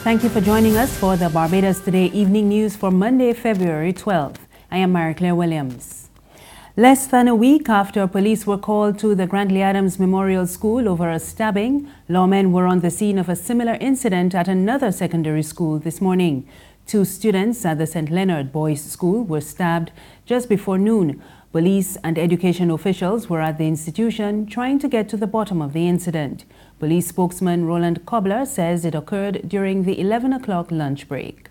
Thank you for joining us for the Barbados Today evening news for Monday, February 12th. I am Mary-Claire Williams. Less than a week after police were called to the Grantley Adams Memorial School over a stabbing, lawmen were on the scene of a similar incident at another secondary school this morning. 2 students at the St. Leonard Boys' School were stabbed just before noon. Police and education officials were at the institution trying to get to the bottom of the incident. Police spokesman Roland Cobbler says it occurred during the 11 o'clock lunch break.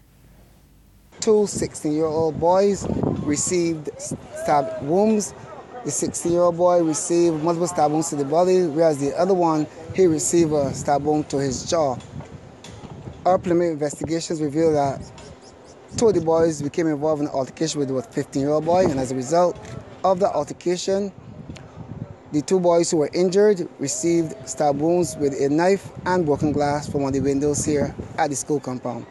2 16-year-old boys received stab wounds. The 16-year-old boy received multiple stab wounds to the body, whereas the other one, he received a stab wound to his jaw. Our preliminary investigations revealed that 2 of the boys became involved in an altercation with a 15-year-old boy, and as a result of the altercation, the 2 boys who were injured received stab wounds with a knife and broken glass from one of the windows here at the school compound.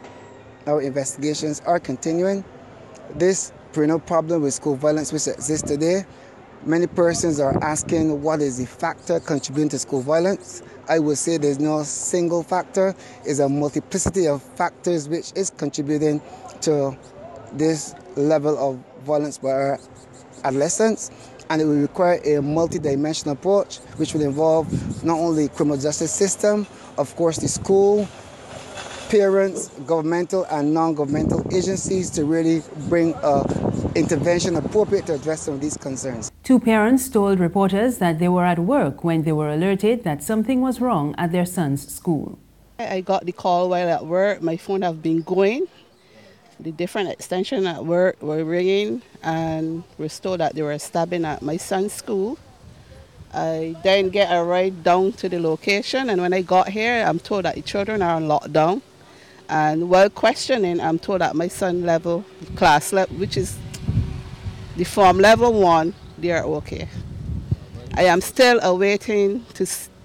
Our investigations are continuing. This perennial problem with school violence which exists today, many persons are asking what is the factor contributing to school violence. I would say there's no single factor. It's a multiplicity of factors which is contributing to this level of violence by our adolescents, and it will require a multi-dimensional approach which will involve not only the criminal justice system, of course the school, parents, governmental and non-governmental agencies to really bring intervention appropriate to address some of these concerns. 2 parents told reporters that they were at work when they were alerted that something was wrong at their son's school. I got the call while at work. My phone have been going. The different extensions at work were ringing and was told that they were stabbing at my son's school. I then get a ride down to the location, and when I got here, I'm told that the children are on lockdown. And while questioning, I'm told that my son level, class level, which is the form level 1, they are okay. I am still awaiting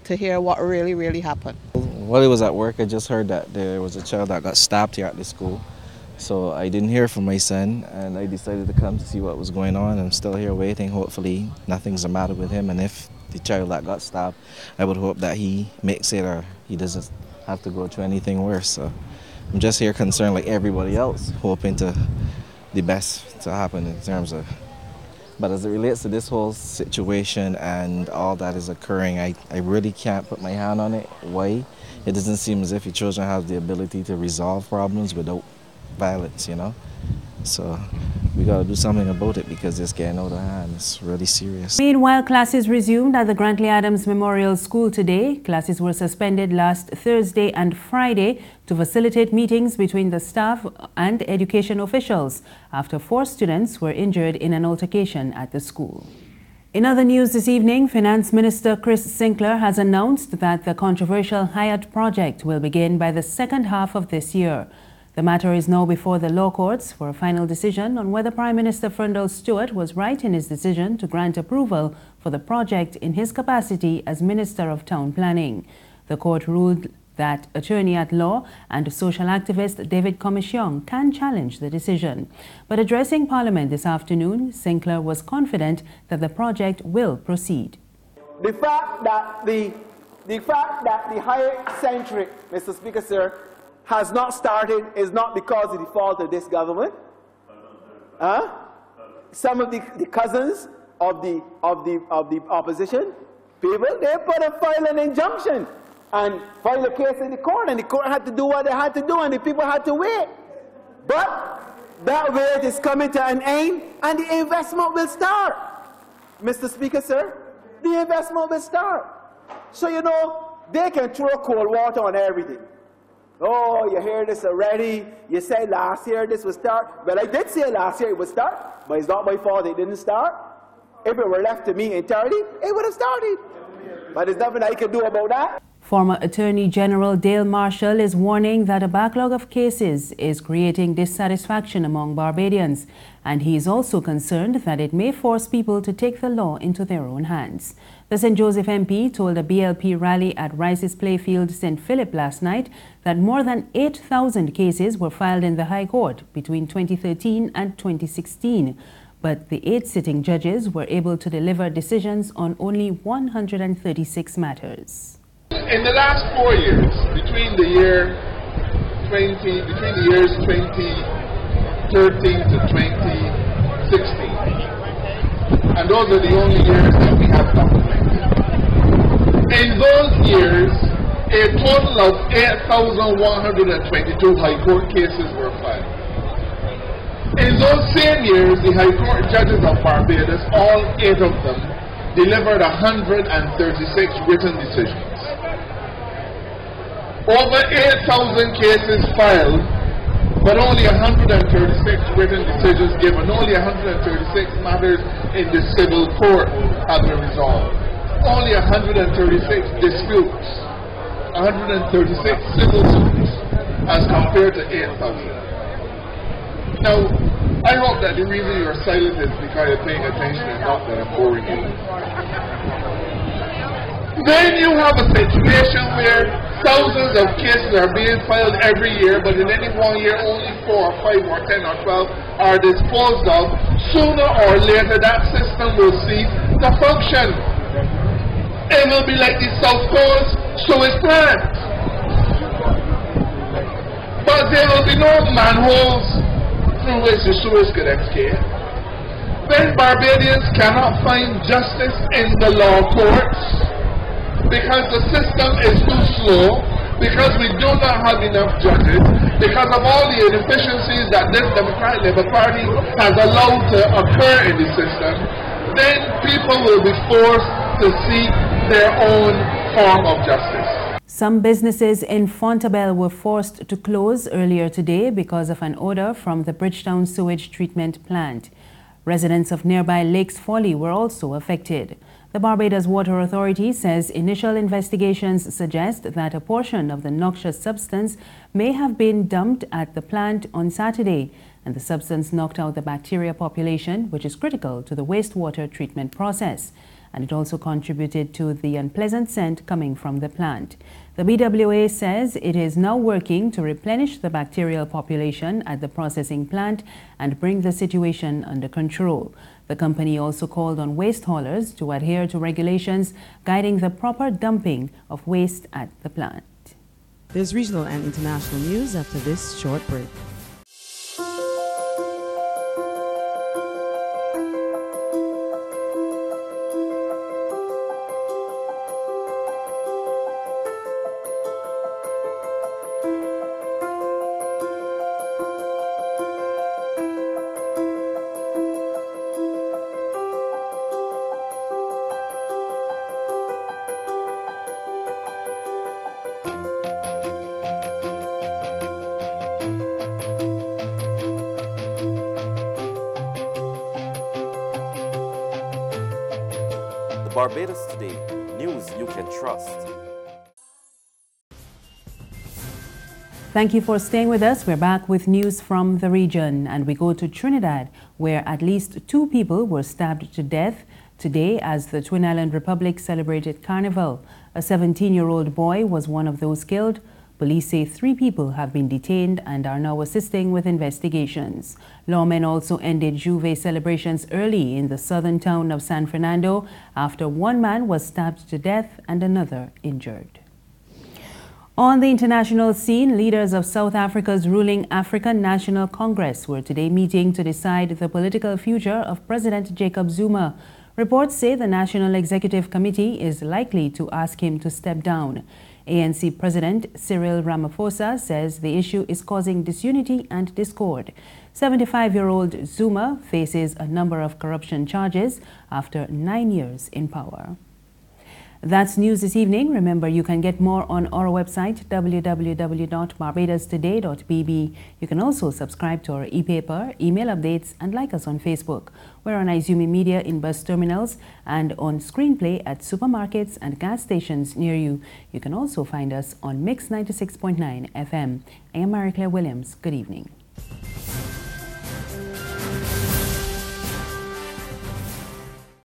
to hear what really happened. While I was at work, I just heard that there was a child that got stabbed here at the school. So I didn't hear from my son, and I decided to come to see what was going on. I'm still here waiting. Hopefully nothing's the matter with him, and if the child that got stabbed, I would hope that he makes it or he doesn't have to go through anything worse. So I'm just here concerned like everybody else, hoping to the best to happen in terms of. But as it relates to this whole situation and all that is occurring, I really can't put my hand on it. Why? It doesn't seem as if your children have the ability to resolve problems without violence, you know. So we got to do something about it because it's getting out of hand. It's really serious. Meanwhile, classes resumed at the Grantley Adams Memorial School today. Classes were suspended last Thursday and Friday to facilitate meetings between the staff and education officials after 4 students were injured in an altercation at the school. In other news this evening, Finance Minister Chris Sinckler has announced that the controversial Hyatt project will begin by the second half of this year. The matter is now before the law courts for a final decision on whether Prime Minister Frundle Stewart was right in his decision to grant approval for the project in his capacity as Minister of Town Planning. The court ruled that attorney-at-law and social activist David Commission can challenge the decision. But addressing Parliament this afternoon, Sinckler was confident that the project will proceed. The fact that the Hyatt centric, Mr. Speaker, sir, has not started is not because of the fault of this government. Some of the cousins of the opposition people, they file an injunction and file a case in the court, and the court had to do what they had to do, and the people had to wait. But that wait is coming to an end, and the investment will start. Mr. Speaker, sir, the investment will start. So, you know, they can throw cold water on everything. Oh, you hear this already. You said last year this would start. Well, I did say last year it would start, but it's not my fault it didn't start. If it were left to me entirely, it would have started. But there's nothing I can do about that. Former Attorney General Dale Marshall is warning that a backlog of cases is creating dissatisfaction among Barbadians, and he is also concerned that it may force people to take the law into their own hands. The St. Joseph MP told a BLP rally at Rice's Playfield, St. Philip last night that more than 8,000 cases were filed in the High Court between 2013 and 2016, but the 8 sitting judges were able to deliver decisions on only 136 matters. In the last 4 years, between the year between the years 2013 to 2016. And those are the only years that we have documented. In those years, a total of 8,122 High Court cases were filed. In those same years, the High Court judges of Barbados, all 8 of them, delivered 136 written decisions. Over 8,000 cases filed, but only 136 written decisions given. Only 136 matters in the civil court have been resolved. Only 136 disputes, 136 civil suits, as compared to 8,000. Now, I hope that the reason you're silent is because you're paying attention and not that I'm boring you. Then you have a situation where thousands of cases are being filed every year, but in any one year only 4 or 5 or 10 or 12 are disposed of. Sooner or later that system will cease to function. It will be like the South Coast sewage plant. But there will be no manholes through which the sewage could escape. Then Barbadians cannot find justice in the law courts because the system is too slow, because we do not have enough judges, because of all the inefficiencies that this Democratic Labour Party has allowed to occur in the system. Then people will be forced to seek their own form of justice. Some businesses in Fontabelle were forced to close earlier today because of an order from the Bridgetown sewage treatment plant. Residents of nearby Lakes Folly were also affected. The Barbados Water Authority says initial investigations suggest that a portion of the noxious substance may have been dumped at the plant on Saturday, and the substance knocked out the bacteria population, which is critical to the wastewater treatment process. And it also contributed to the unpleasant scent coming from the plant. The BWA says it is now working to replenish the bacterial population at the processing plant and bring the situation under control. The company also called on waste haulers to adhere to regulations guiding the proper dumping of waste at the plant. There's regional and international news after this short break. Barbados Today, news you can trust. Thank you for staying with us. We're back with news from the region, and we go to Trinidad, where at least 2 people were stabbed to death today as the Twin Island Republic celebrated Carnival. A 17-year-old boy was one of those killed. Police say 3 people have been detained and are now assisting with investigations. Lawmen also ended Juve celebrations early in the southern town of San Fernando after 1 man was stabbed to death and another injured. On the international scene, leaders of South Africa's ruling African National Congress were today meeting to decide the political future of President Jacob Zuma. Reports say the National Executive Committee is likely to ask him to step down. ANC President Cyril Ramaphosa says the issue is causing disunity and discord. 75-year-old Zuma faces a number of corruption charges after 9 years in power. That's news this evening. Remember, you can get more on our website, www.barbadostoday.bb. You can also subscribe to our e-paper, email updates, and like us on Facebook. We're on Izumi Media in bus terminals and on Screenplay at supermarkets and gas stations near you. You can also find us on Mix 96.9 FM. I am Marie Claire Williams. Good evening.